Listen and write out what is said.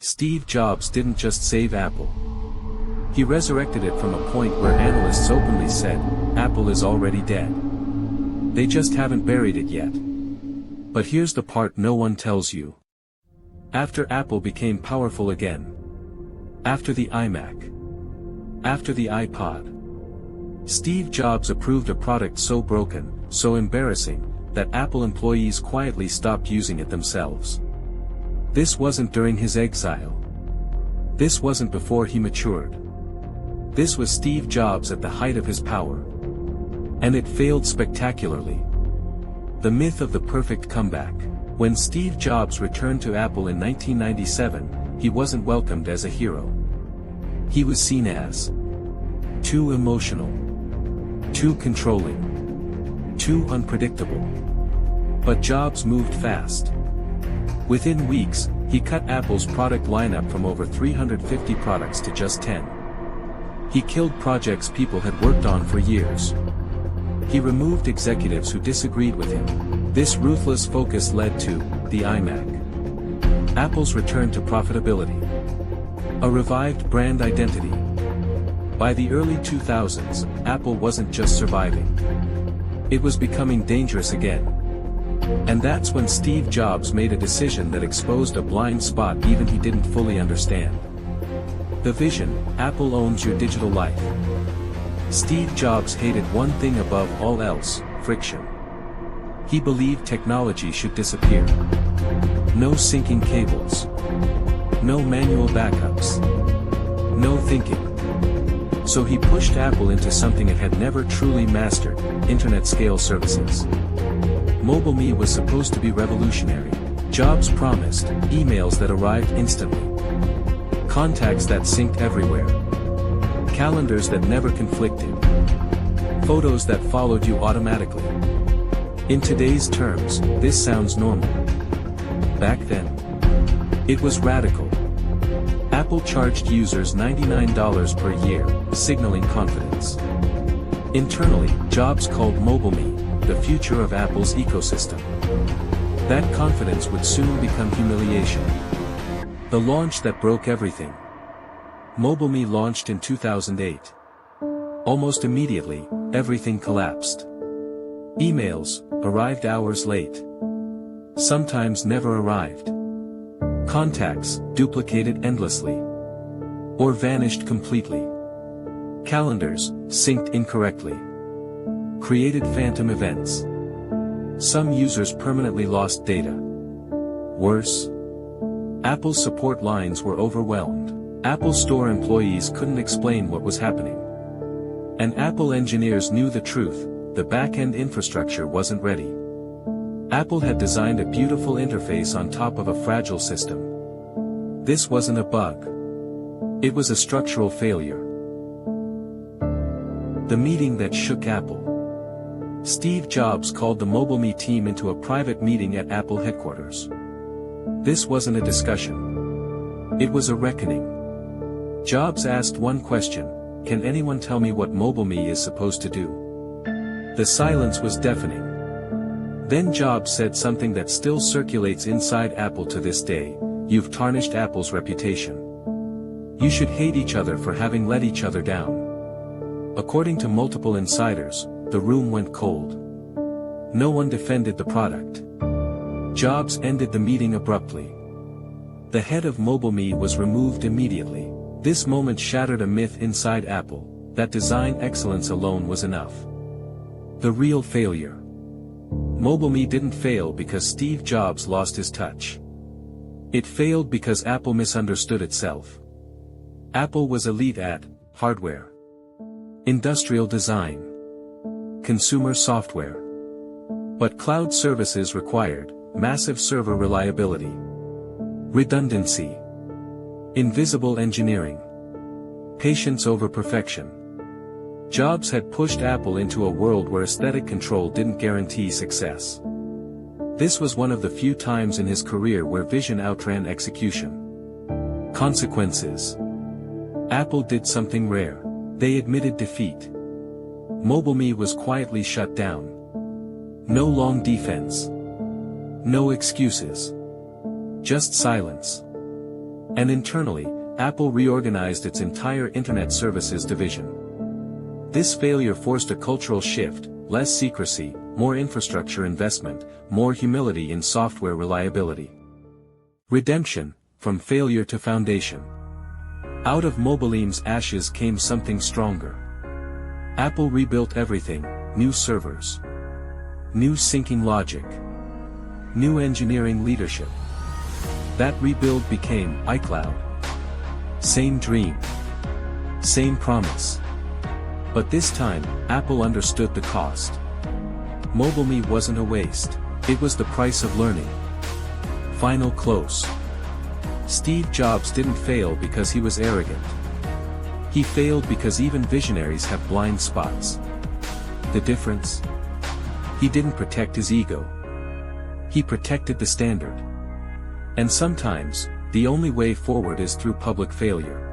Steve Jobs didn't just save Apple. He resurrected it from a point where analysts openly said, Apple is already dead. They just haven't buried it yet. But here's the part no one tells you. After Apple became powerful again. After the iMac. After the iPod. Steve Jobs approved a product so broken, so embarrassing, that Apple employees quietly stopped using it themselves. This wasn't during his exile. This wasn't before he matured. This was Steve Jobs at the height of his power. And it failed spectacularly. The myth of the perfect comeback. When Steve Jobs returned to Apple in 1997, he wasn't welcomed as a hero. He was seen as too emotional, too controlling, too unpredictable. But Jobs moved fast. Within weeks, he cut Apple's product lineup from over 350 products to just 10. He killed projects people had worked on for years. He removed executives who disagreed with him. This ruthless focus led to the iMac. Apple's return to profitability. A revived brand identity. By the early 2000s, Apple wasn't just surviving. It was becoming dangerous again. And that's when Steve Jobs made a decision that exposed a blind spot even he didn't fully understand. The vision: Apple owns your digital life. Steve Jobs hated one thing above all else: friction. He believed technology should disappear. No syncing cables. No manual backups. No thinking. So he pushed Apple into something it had never truly mastered: internet-scale services. MobileMe was supposed to be revolutionary. Jobs promised emails that arrived instantly, contacts that synced everywhere, calendars that never conflicted, photos that followed you automatically. In today's terms, this sounds normal. Back then, it was radical. Apple charged users $99 per year, signaling confidence. Internally, Jobs called MobileMe the future of Apple's ecosystem. That confidence would soon become humiliation. The launch that broke everything. MobileMe launched in 2008. Almost immediately, everything collapsed. Emails arrived hours late. Sometimes never arrived. Contacts duplicated endlessly. Or vanished completely. Calendars synced incorrectly. Created phantom events. Some users permanently lost data. Worse, Apple's support lines were overwhelmed. Apple Store employees couldn't explain what was happening. And Apple engineers knew the truth: the back-end infrastructure wasn't ready. Apple had designed a beautiful interface on top of a fragile system. This wasn't a bug. It was a structural failure. The meeting that shook Apple. Steve Jobs called the MobileMe team into a private meeting at Apple headquarters. This wasn't a discussion. It was a reckoning. Jobs asked one question: can anyone tell me what MobileMe is supposed to do? The silence was deafening. Then Jobs said something that still circulates inside Apple to this day: you've tarnished Apple's reputation. You should hate each other for having let each other down. According to multiple insiders, the room went cold. No one defended the product. Jobs ended the meeting abruptly. The head of MobileMe was removed immediately. This moment shattered a myth inside Apple, that design excellence alone was enough. The real failure. MobileMe didn't fail because Steve Jobs lost his touch. It failed because Apple misunderstood itself. Apple was elite at hardware, industrial design, consumer software. But cloud services required massive server reliability, redundancy, invisible engineering, patience over perfection. Jobs had pushed Apple into a world where aesthetic control didn't guarantee success. This was one of the few times in his career where vision outran execution. Consequences. Apple did something rare. They admitted defeat. MobileMe was quietly shut down. No long defense. No excuses. Just silence. And internally, Apple reorganized its entire Internet Services division. This failure forced a cultural shift: less secrecy, more infrastructure investment, more humility in software reliability. Redemption, from failure to foundation. Out of Mobileme's ashes came something stronger. Apple rebuilt everything: new servers, new syncing logic, new engineering leadership. That rebuild became iCloud. Same dream, same promise. But this time, Apple understood the cost. MobileMe wasn't a waste, it was the price of learning. Final close. Steve Jobs didn't fail because he was arrogant. He failed because even visionaries have blind spots. The difference? He didn't protect his ego. He protected the standard. And sometimes, the only way forward is through public failure.